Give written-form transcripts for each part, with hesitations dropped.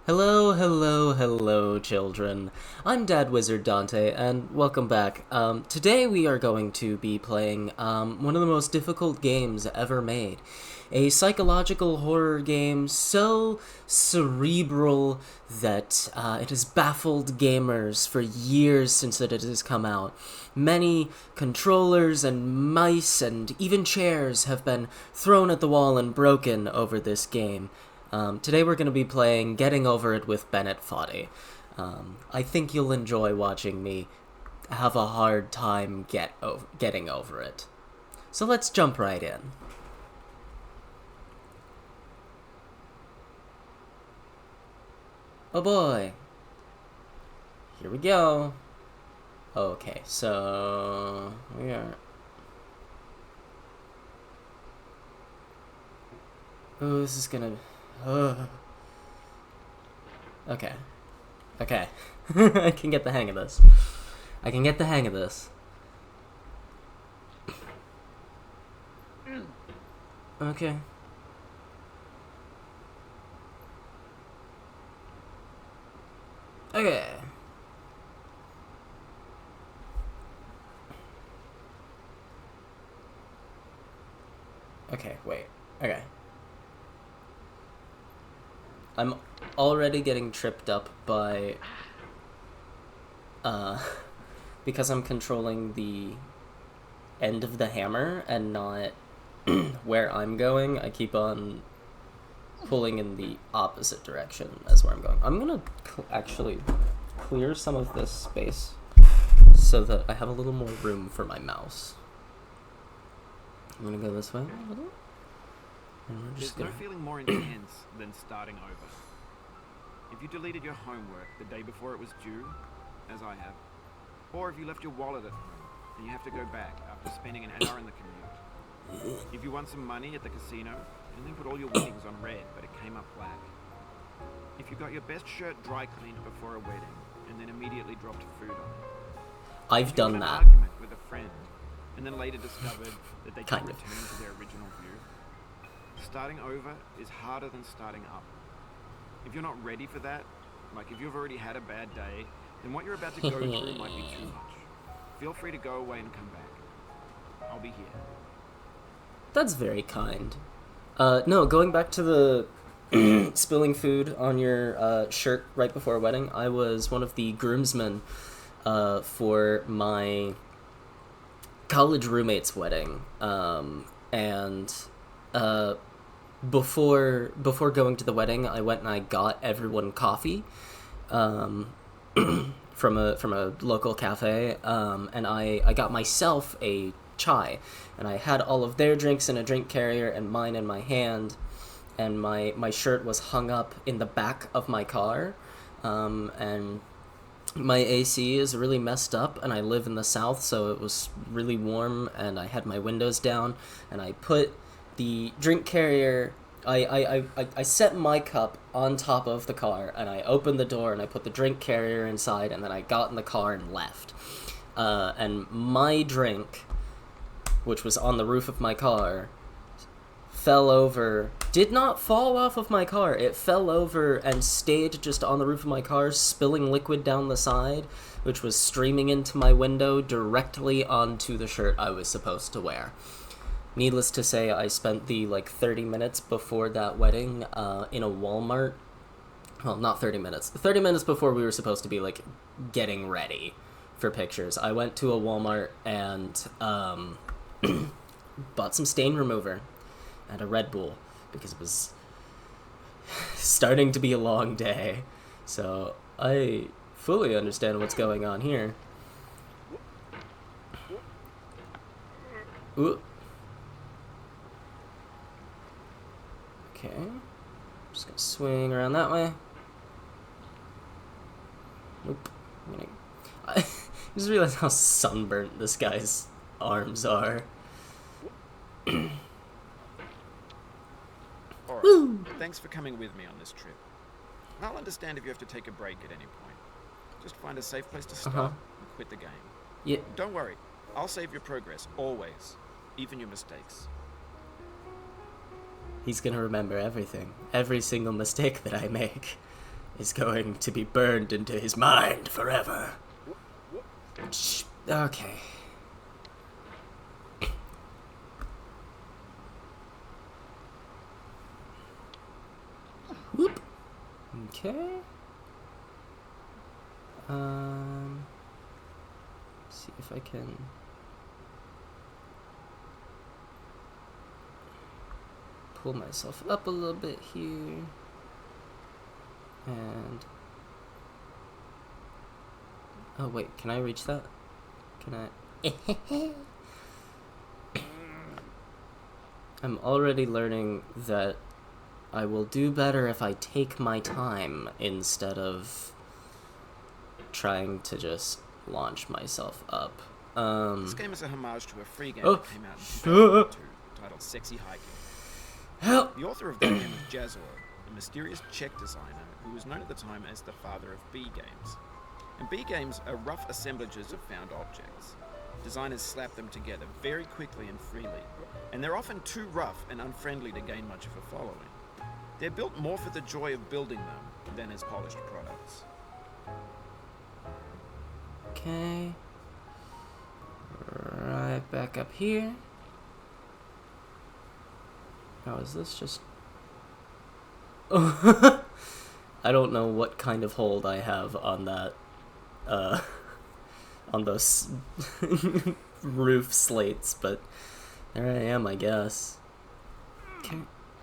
Hello, hello, hello, children. I'm Dad Wizard Dante, and welcome back. Today we are going to be playing one of the most difficult games ever made. A psychological horror game so cerebral that it has baffled gamers for years since it has come out. Many controllers and mice and even chairs have been thrown at the wall and broken over this game. Today we're going to be playing Getting Over It with Bennett Foddy. I think you'll enjoy watching me have a hard time getting over it. So let's jump right in. Oh boy. Here we go. Okay, so we are... Oh, this is gonna... Okay. Okay. I can get the hang of this. I can get the hang of this. Okay. Okay. Okay, wait. Okay. I'm already getting tripped up by because I'm controlling the end of the hammer and not where I'm going. I keep on pulling in the opposite direction as where I'm going. I'm gonna actually clear some of this space so that I have a little more room for my mouse. I'm gonna go this way a little. There's no feeling more intense than starting over. If you deleted your homework the day before it was due, as I have, or if you left your wallet at home and you have to go back after spending an hour in the commute. If you won some money at the casino and then put all your winnings on red but it came up black. If you got your best shirt dry cleaned before a wedding and then immediately dropped food on it. I've done that. An argument with a friend and then later discovered that they can't return to their original view. Starting over is harder than starting up. If you're not ready for that, like if you've already had a bad day, then what you're about to go through might be too much. Feel free to go away and come back. I'll be here. That's very kind. No, going back to the spilling food on your shirt right before a wedding, I was one of the groomsmen for my college roommate's wedding. And before going to the wedding, I went and I got everyone coffee from a local cafe, and I got myself a chai, and I had all of their drinks in a drink carrier and mine in my hand, and my shirt was hung up in the back of my car, and my AC is really messed up, and I live in the south, so it was really warm, and I had my windows down, and I put the drink carrier, I set my cup on top of the car, and I opened the door, and I put the drink carrier inside, and then I got in the car and left. And my drink, which was on the roof of my car, fell over, did not fall off of my car. It fell over and stayed just on the roof of my car, spilling liquid down the side, which was streaming into my window directly onto the shirt I was supposed to wear. Needless to say, I spent the 30 minutes before that wedding in a Walmart. Well, not 30 minutes. 30 minutes before we were supposed to be getting ready for pictures. I went to a Walmart and bought some stain remover and a Red Bull because it was starting to be a long day. So I fully understand what's going on here. Ooh. Okay, just gonna swing around that way. Nope. I just realized how sunburnt this guy's arms are. Alright, thanks for coming with me on this trip. I'll understand if you have to take a break at any point. Just find a safe place to stop and quit the game. Yeah. Don't worry, I'll save your progress, always. Even your mistakes. He's gonna remember everything. Every single mistake that I make. is going to be burned into his mind forever. Shh. Okay. Whoop. Okay. See if I can. Pull myself up a little bit here. And. Oh, wait, can I reach that? Can I? I'm already learning that I will do better if I take my time instead of trying to just launch myself up. This game is a homage to a free game that came out in 2002 titled Sexy Hiking. Help! The author of that game was Jazor, a mysterious Czech designer who was known at the time as the father of B games. And B games are rough assemblages of found objects. Designers slap them together very quickly and freely, and they're often too rough and unfriendly to gain much of a following. They're built more for the joy of building them than as polished products. Okay. Right back up here. Now is this just... Oh, I don't know what kind of hold I have on that, on those roof slates, but there I am, I guess. Okay.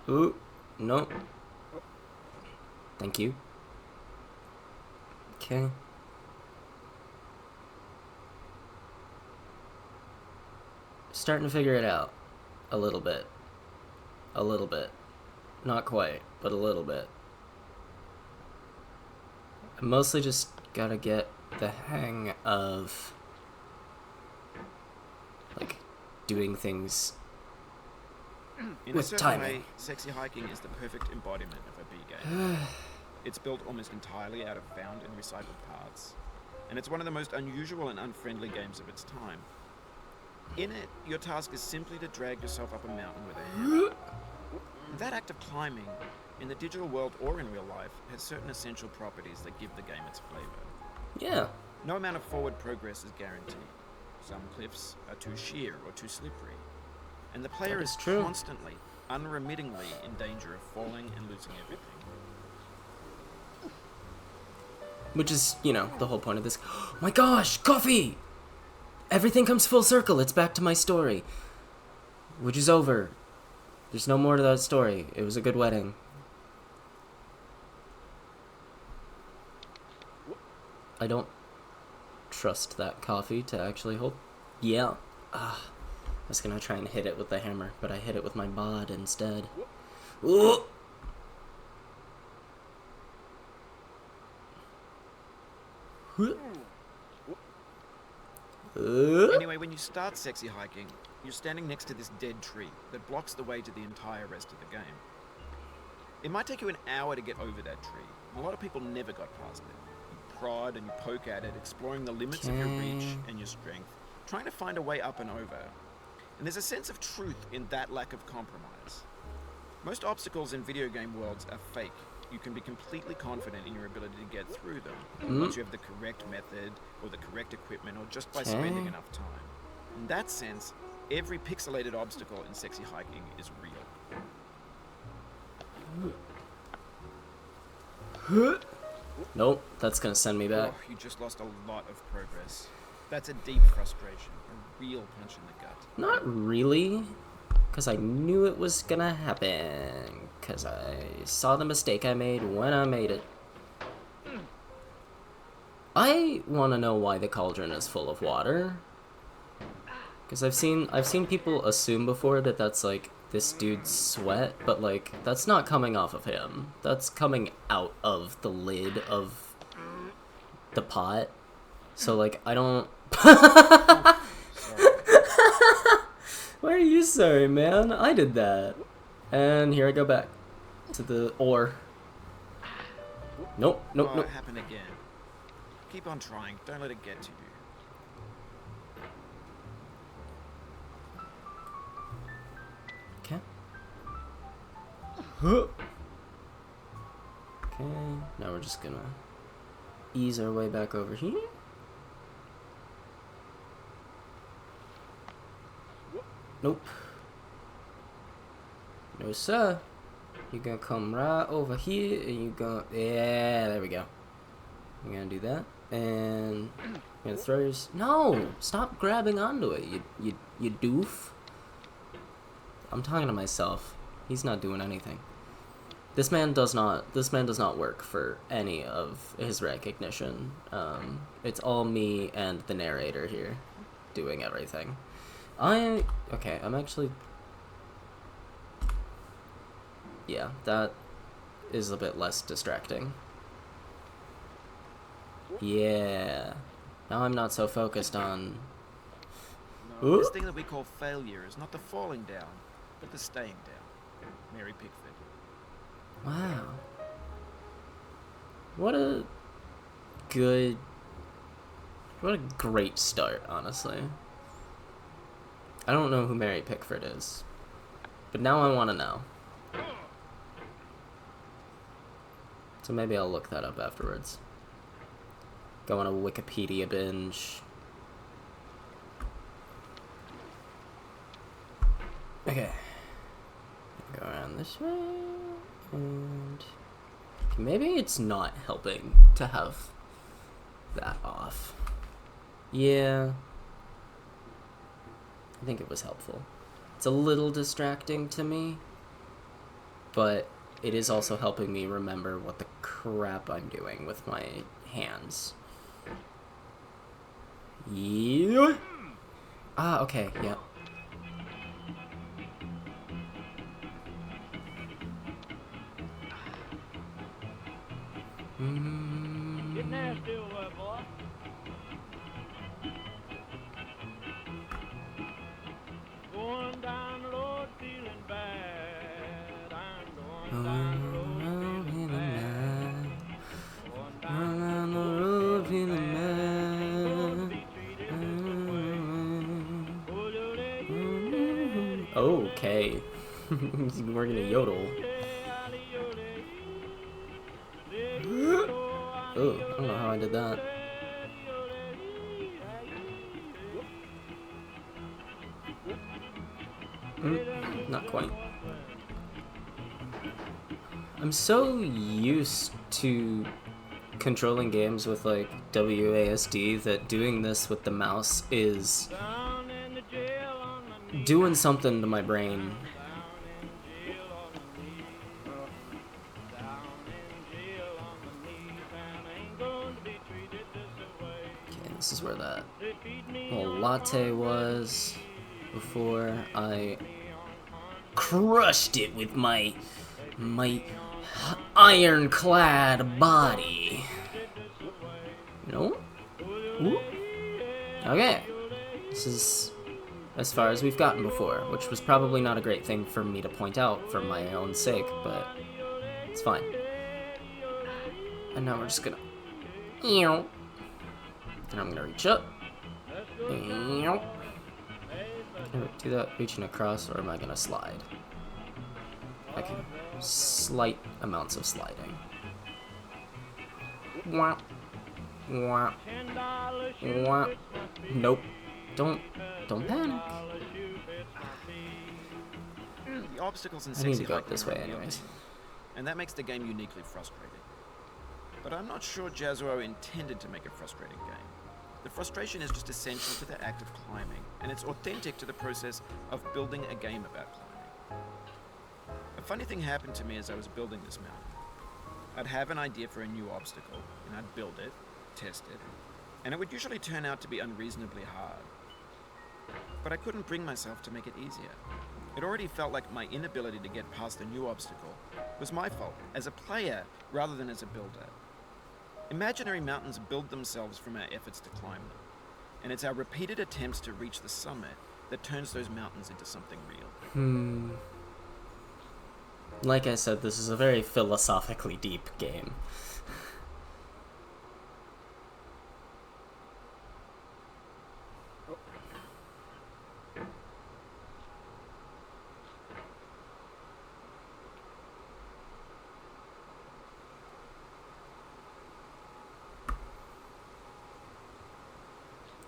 Ooh, no. Thank you. Okay. Starting to figure it out. A little bit. A little bit. Not quite, but a little bit. I mostly just gotta get the hang of, like, doing things In with a certain timing. way, Sexy Hiking is the perfect embodiment of a B game. It's built almost entirely out of found and recycled parts, and it's one of the most unusual and unfriendly games of its time. In it, your task is simply to drag yourself up a mountain with a hammer. That act of climbing, in the digital world or in real life, has certain essential properties that give the game its flavor. Yeah. No amount of forward progress is guaranteed. Some cliffs are too sheer or too slippery, and the player That is is true. constantly, unremittingly in danger of falling and losing everything. Which is, you know, the whole point of this. My gosh, coffee! Everything comes full circle. It's back to my story. Which is over. There's no more to that story. It was a good wedding. I don't trust that coffee to actually hold. Yeah. I was gonna try and hit it with the hammer, but I hit it with my bod instead. Ooh! Anyway, when you start Sexy Hiking, you're standing next to this dead tree that blocks the way to the entire rest of the game. It might take you an hour to get over that tree. A lot of people never got past it. You prod and you poke at it, exploring the limits of your reach and your strength, trying to find a way up and over. And there's a sense of truth in that lack of compromise. Most obstacles in video game worlds are fake. You can be completely confident in your ability to get through them once you have the correct method or the correct equipment or just by spending enough time. In that sense, every pixelated obstacle in Sexy Hiking is real. Nope, that's gonna send me back. Oh, you just lost a lot of progress. That's a deep frustration, a real punch in the gut. Not really, because I knew it was gonna happen, because I saw the mistake I made when I made it. I want to know why the cauldron is full of water, because I've seen people assume before that that's like this dude's sweat, but like that's not coming off of him. That's coming out of the lid of the pot. So like I don't. Why are you sorry, man? I did that. And here I go back to the ore. Nope, nope, nope. It happened again. Keep on trying. Don't let it get to you. Okay. Okay, now we're just gonna ease our way back over here. Nope. No, sir. You're gonna come right over here, and you're gonna... Yeah, there we go. You're gonna do that, and you're gonna throw yours... No! Stop grabbing onto it, you doof. I'm talking to myself. He's not doing anything. This man does not work for any of his recognition. It's all me and the narrator here doing everything. Okay, I'm actually... Yeah, that is a bit less distracting. Yeah. Now I'm not so focused on... No, this thing that we call failure is not the falling down, but the staying down. Mary Pickford. Wow. What a great start, honestly. I don't know who Mary Pickford is, but now I want to know. So maybe I'll look that up afterwards. Go on a Wikipedia binge. Okay. Go around this way. And maybe it's not helping to have that off. Yeah. I think it was helpful. It's a little distracting to me, but it is also helping me remember what the crap I'm doing with my hands. Yeah. Ah, okay, yeah. Get nasty over there, boy. Going down the road feeling bad. I'm going down the road feeling bad. Going down the road feeling bad. Okay. We're gonna yodel. Oh, I don't know how I did that. Not quite. I'm so used to controlling games with like WASD that doing this with the mouse is doing something to my brain. Okay, this is where that little latte was before I crushed it with my ironclad body. No? Ooh. Okay. This is as far as we've gotten before, which was probably not a great thing for me to point out for my own sake, but it's fine. And now we're just gonna... And I'm gonna reach up. Can I do that reaching across, or am I gonna slide? I can slight amounts of sliding. Wah. Wah. Wah. Nope. Don't panic. The obstacles in I need Sexy to go up Hiking this are way beyond anyways. me, and that makes the game uniquely frustrating. But I'm not sure Jazuo intended to make a frustrating game. The frustration is just essential to the act of climbing, and it's authentic to the process of building a game about climbing. A funny thing happened to me as I was building this mountain. I'd have an idea for a new obstacle, and I'd build it, test it, and it would usually turn out to be unreasonably hard. But I couldn't bring myself to make it easier. It already felt like my inability to get past a new obstacle was my fault as a player rather than as a builder. Imaginary mountains build themselves from our efforts to climb them, and it's our repeated attempts to reach the summit that turns those mountains into something real. Like I said, this is a very philosophically deep game.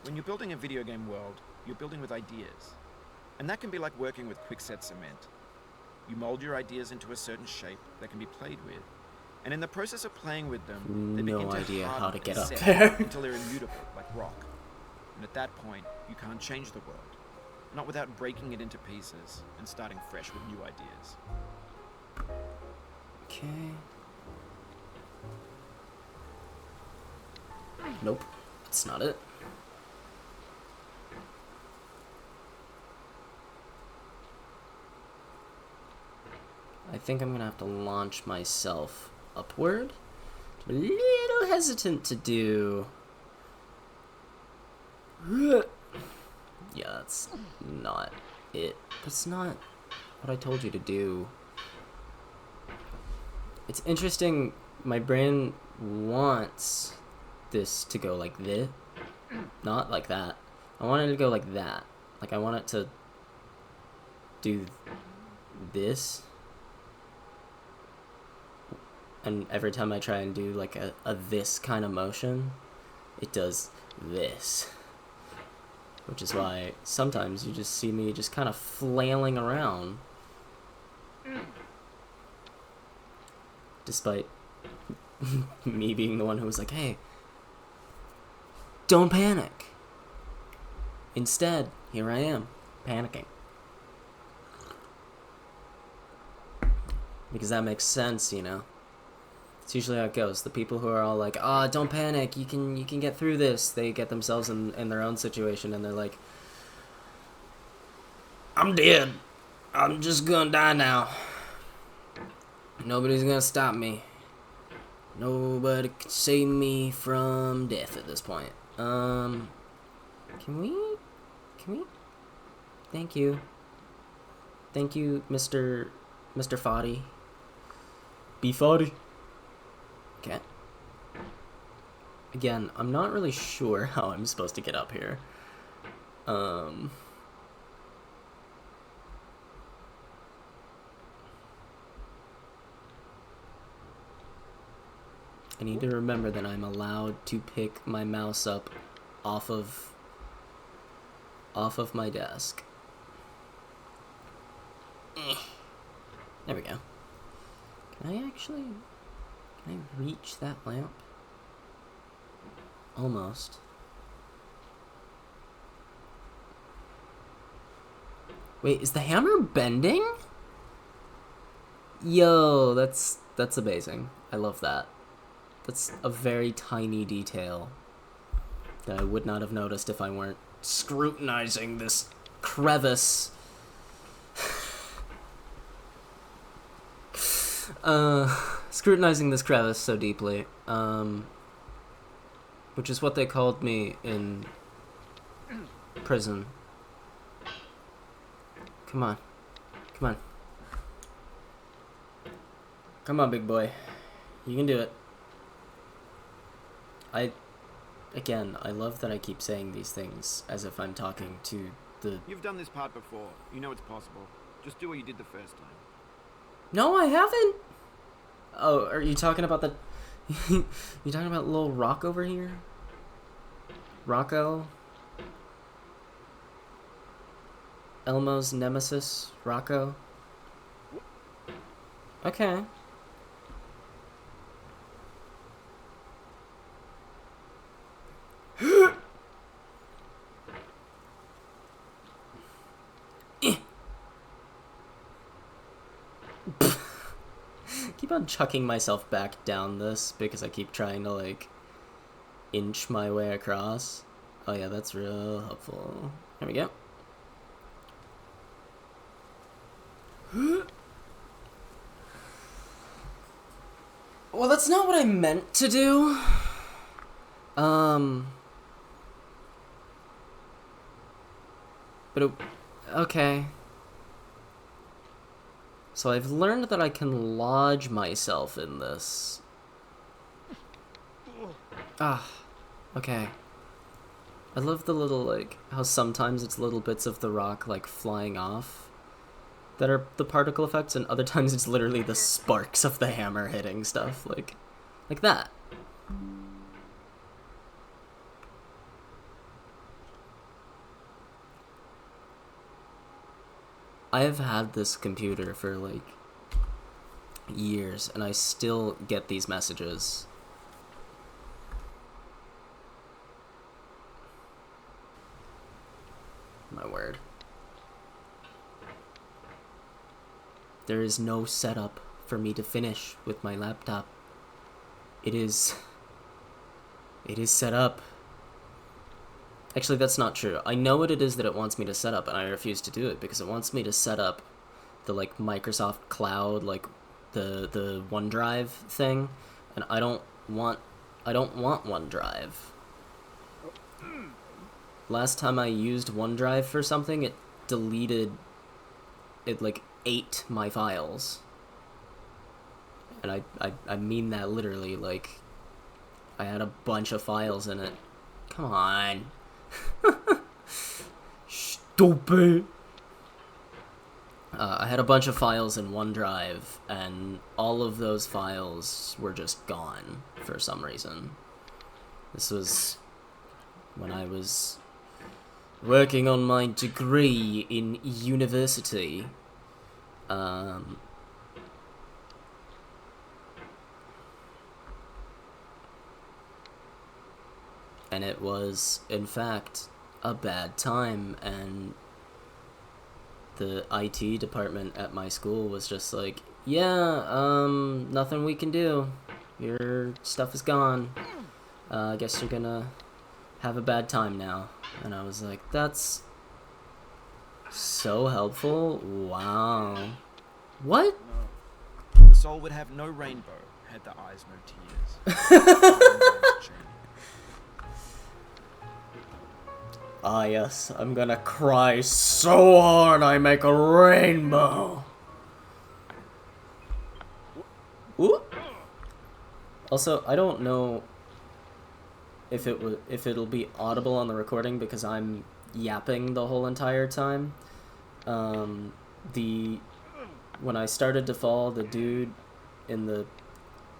When you're building a video game world, you're building with ideas. And that can be like working with quickset cement. You mold your ideas into a certain shape that can be played with. And in the process of playing with them, they begin No to idea how to harden get and up set there. until they're immutable, like rock. And at that point, you can't change the world. Not without breaking it into pieces and starting fresh with new ideas. Okay. Nope, that's not it. I think I'm gonna have to launch myself upward. I'm a little hesitant to do. Yeah, that's not it. That's not what I told you to do. It's interesting, my brain wants this to go like this, not like that. I want it to go like that. Like, I want it to do this. And every time I try and do like a this kind of motion, it does this. Which is why sometimes you just see me just kind of flailing around. Despite me being the one who was like, hey, don't panic. Instead, here I am, panicking. Because that makes sense, you know? It's usually how it goes. The people who are all like, "Ah, oh, don't panic. You can get through this." They get themselves in their own situation, and they're like, "I'm dead. I'm just gonna die now. Nobody's gonna stop me. Nobody can save me from death at this point." Can we? Thank you, Mr. Foddy. Be Foddy. Okay. Again, I'm not really sure how I'm supposed to get up here. I need to remember that I'm allowed to pick my mouse up off of my desk. There we go. Can I reach that lamp? Almost. Wait, is the hammer bending? Yo, that's amazing. I love that. That's a very tiny detail that I would not have noticed if I weren't scrutinizing this crevice. Scrutinizing this crevice so deeply, which is what they called me in prison. Come on. Come on, big boy. You can do it. I love that I keep saying these things as if I'm talking to the... You've done this part before. You know it's possible. Just do what you did the first time. No, I haven't. Oh, are you talking about the... you talking about little Rock over here? Rocco? Elmo's nemesis? Rocco? Okay. Keep on chucking myself back down this because I keep trying to like inch my way across. Oh yeah, that's real helpful. There we go. Well, that's not what I meant to do. But okay. So I've learned that I can lodge myself in this. Okay. I love the little, like, how sometimes it's little bits of the rock, like, flying off that are the particle effects, and other times it's literally the sparks of the hammer hitting stuff, like that. I have had this computer for like years, and I still get these messages. My word. There is no setup for me to finish with my laptop. It is set up. Actually, that's not true. I know what it is that it wants me to set up, and I refuse to do it because it wants me to set up the like Microsoft Cloud, like the OneDrive thing, and I don't want OneDrive. Last time I used OneDrive for something, it like ate my files. And I mean that literally, like, I had a bunch of files in it. Come on. Stupid. I had a bunch of files in OneDrive, and all of those files were just gone for some reason. This was when I was working on my degree in university. And it was, in fact, a bad time, and the IT department at my school was just like, yeah, nothing we can do. Your stuff is gone. I guess you're gonna have a bad time now. And I was like, that's so helpful. Wow. What? No. The soul would have no rainbow had the eyes no tears. Ah, yes, I'm gonna cry so hard I make a rainbow. Ooh. Also, I don't know if it'll be audible on the recording because I'm yapping the whole entire time. When I started to fall, the dude in the,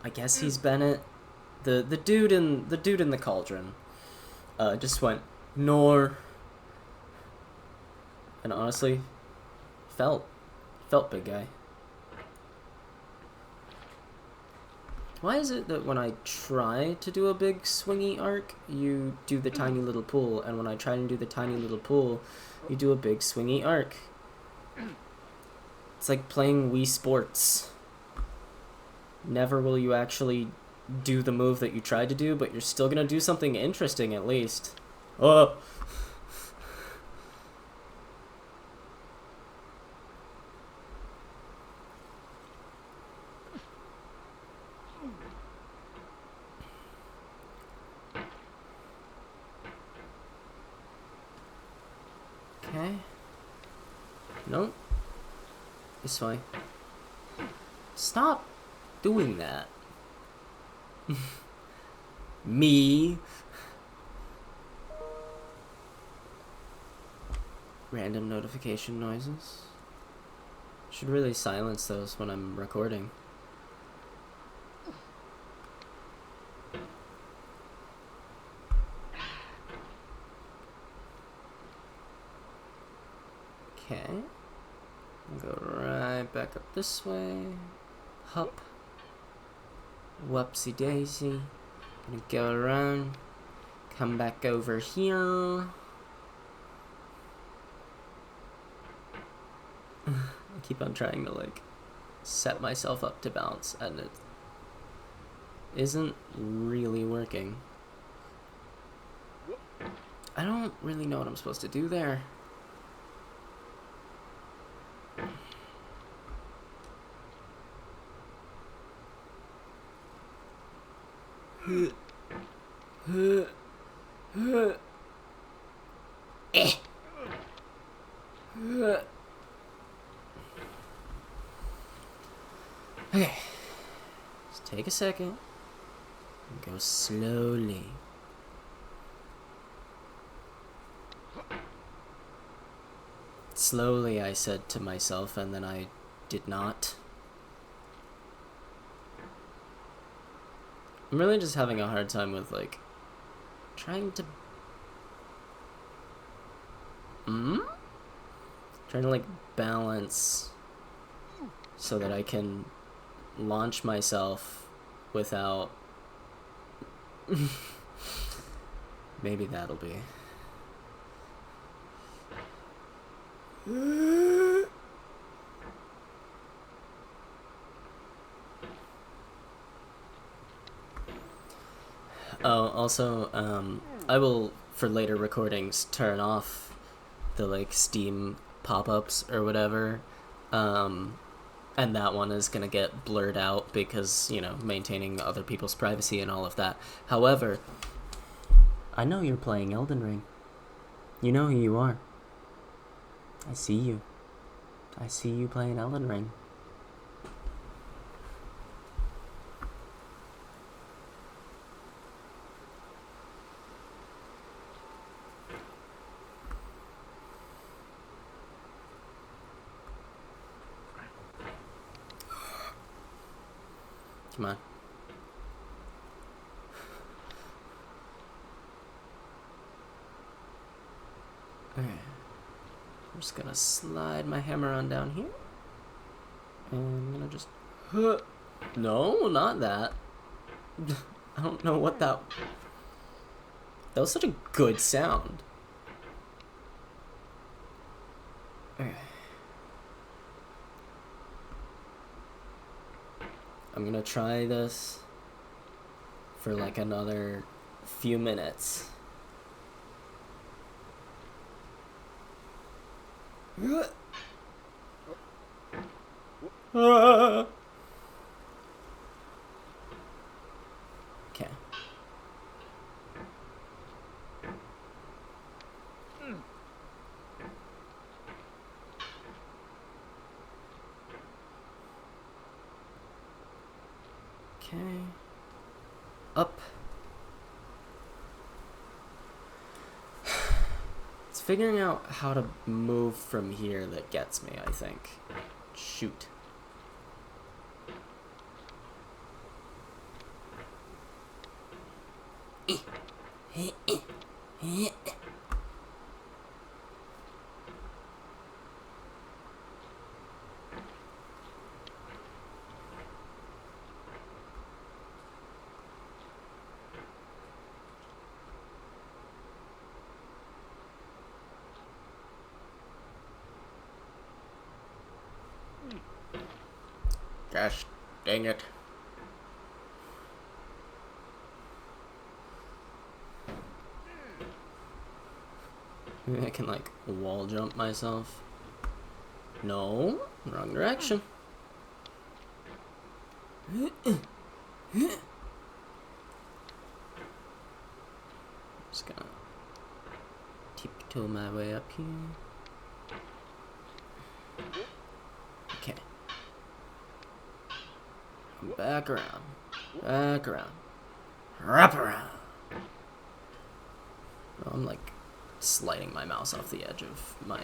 I guess he's Bennett, the dude in the cauldron, just went, "Nor," and honestly, felt big guy. Why is it that when I try to do a big swingy arc, you do the tiny little pool, and when I try and do the tiny little pool, you do a big swingy arc? It's like playing Wii Sports. Never will you actually do the move that you tried to do, but you're still gonna do something interesting at least. Oh. Okay. Nope. This way. Stop doing that. Me. Random notification noises. Should really silence those when I'm recording. Okay. Go right back up this way. Hup. Whoopsie daisy. Gonna go around. Come back over here. I keep on trying to like set myself up to bounce, and it isn't really working. I don't really know what I'm supposed to do there. Okay, just take a second and go slowly. Slowly, I said to myself, and then I did not. I'm really just having a hard time with, like, trying to Trying to like balance so that I can launch myself without maybe that'll be oh, also I will for later recordings turn off the like Steam pop-ups or whatever, and that one is gonna get blurred out because, you know, maintaining other people's privacy and all of that. However, I know you're playing Elden Ring. You know who you are. I see you. I see you playing Elden Ring. Come on. Okay. I'm just gonna slide my hammer on down here. And I'm gonna just... No, not that. I don't know what that... That was such a good sound. Okay. I'm gonna try this for like another few minutes. Okay. Okay. Up. It's figuring out how to move from here that gets me, I think. Shoot. Gosh, dang it. Maybe I can, like, wall jump myself. No, wrong direction. Just gonna tiptoe my way up here. Okay. Back around. Back around. Wrap around. Oh, I'm like sliding my mouse off the edge of my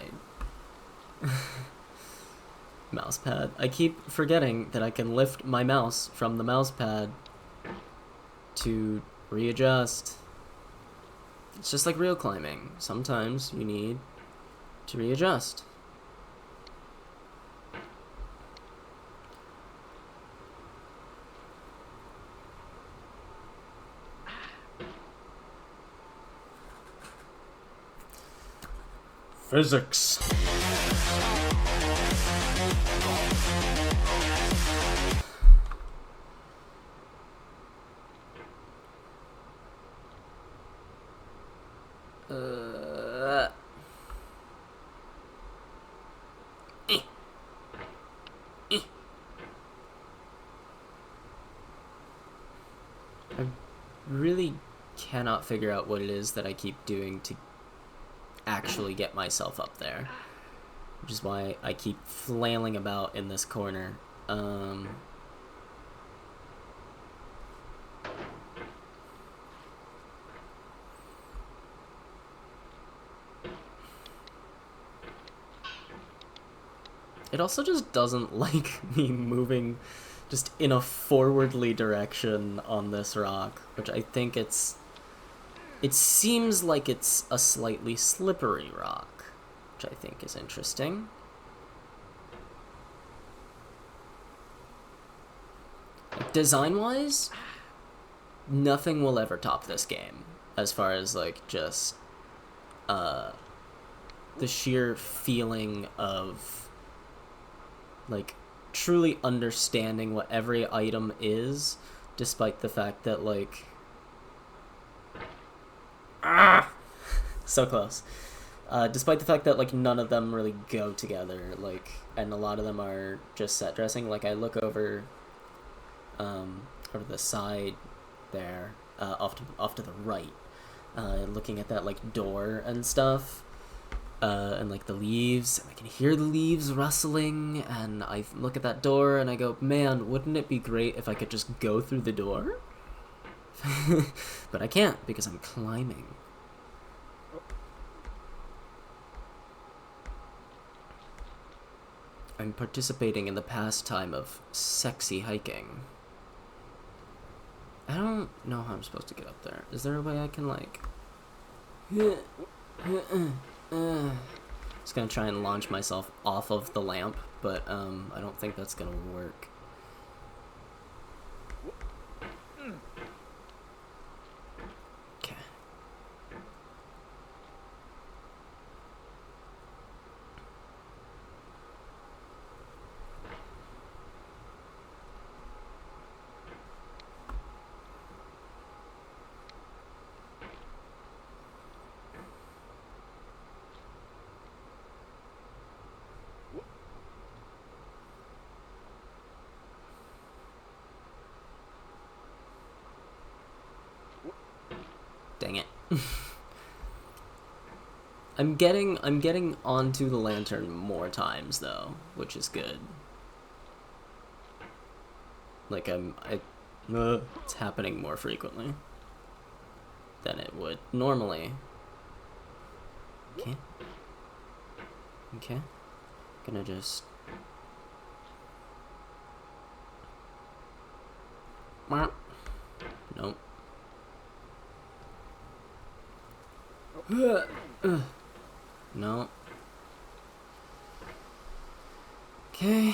mouse pad. I keep forgetting that I can lift my mouse from the mouse pad to readjust. It's just like real climbing. Sometimes you need to readjust. Physics. I really cannot figure out what it is that I keep doing to actually get myself up there, which is why I keep flailing about in this corner. It also just doesn't like me moving just in a forwardly direction on this rock, which I think it seems like it's a slightly slippery rock, which I think is interesting. design-wise, nothing will ever top this game as far as like just the sheer feeling of like truly understanding what every item is, despite the fact that like so close. Despite the fact that like none of them really go together, like, and a lot of them are just set dressing. Like I look over the side there, off to the right, looking at that like door and stuff, and like the leaves. I can hear the leaves rustling, and I look at that door and I go, man, wouldn't it be great if I could just go through the door? But I can't because I'm climbing. I'm participating in the pastime of sexy hiking. I don't know how I'm supposed to get up there. Is there a way I can, like... Just gonna try and launch myself off of the lamp, but I don't think that's gonna work. Okay. Dang it. I'm getting onto the lantern more times though, which is good. Like it's happening more frequently than it would normally. Okay. Okay. Gonna just nope. No. Okay.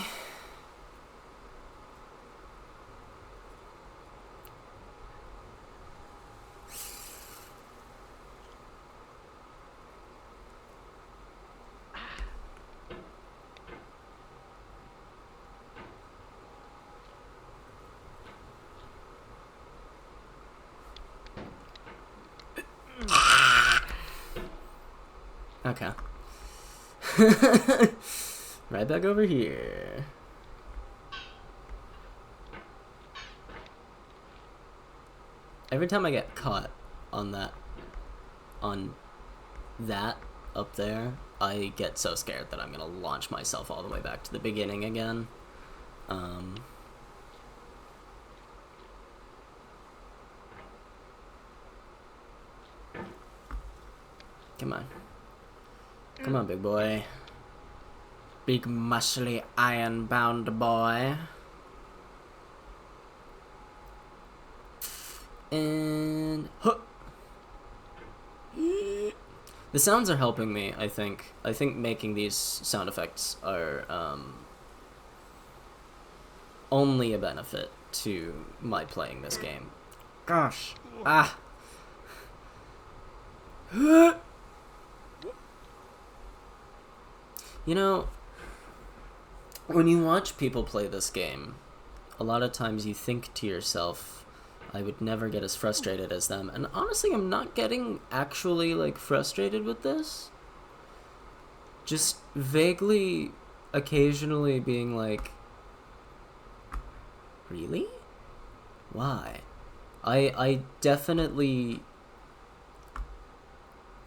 Okay. Right back over here. Every time I get caught on that up there, I get so scared that I'm gonna launch myself all the way back to the beginning again. Come on. Come on, big boy. Big, muscly, iron-bound boy. And... huh. The sounds are helping me, I think. I think making these sound effects are, only a benefit to my playing this game. Gosh. Ah. You know, when you watch people play this game, a lot of times you think to yourself, I would never get as frustrated as them. And honestly, I'm not getting actually, like, frustrated with this. Just vaguely, occasionally being like, really? Why? I definitely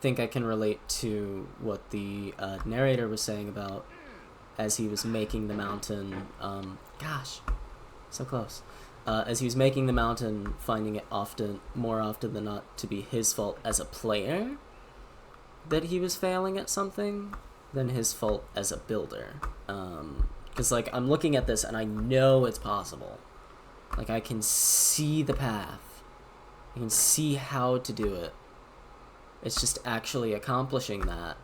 think I can relate to what the narrator was saying about as he was making the mountain. Gosh, so close. As he was making the mountain, finding it more often than not, to be his fault as a player that he was failing at something than his fault as a builder. Because, like, I'm looking at this and I know it's possible. Like, I can see the path. I can see how to do it. It's just actually accomplishing that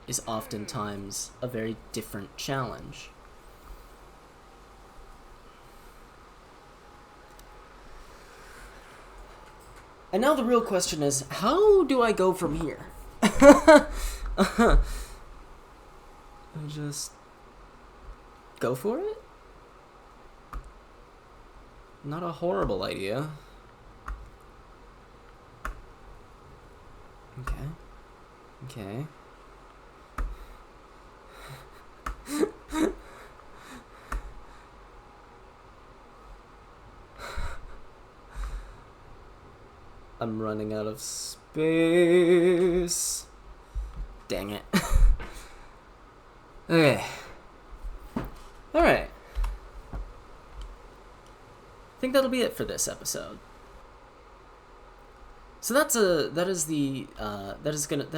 is oftentimes a very different challenge. And now the real question is, how do I go from here? I just go for it? Not a horrible idea. Okay. Okay. I'm running out of space. Dang it. Okay. Alright. I think that'll be it for this episode. So that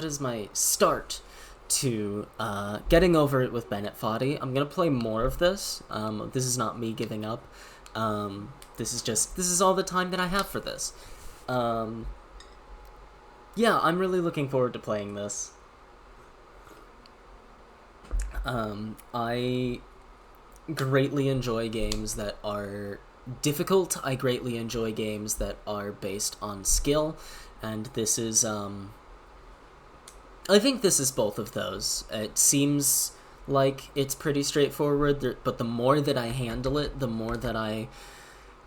is my start to getting over it with Bennett Foddy. I'm gonna play more of this. This is not me giving up. This is all the time that I have for this. Yeah, I'm really looking forward to playing this. I greatly enjoy games that are difficult. I greatly enjoy games that are based on skill, and this is, I think this is both of those. It seems like it's pretty straightforward, but the more that I handle it, the more that I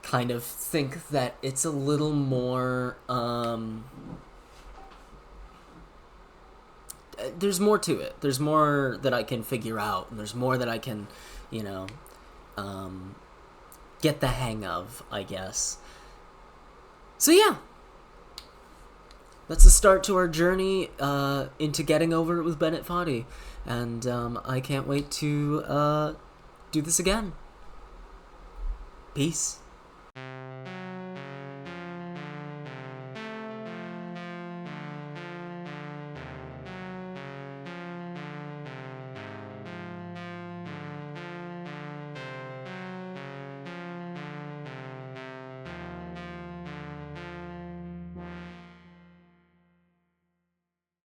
kind of think that it's a little more, there's more to it. There's more that I can figure out, and there's more that I can, get the hang of, I guess. So yeah, that's the start to our journey into getting over it with Bennett Foddy, and I can't wait to do this again. Peace.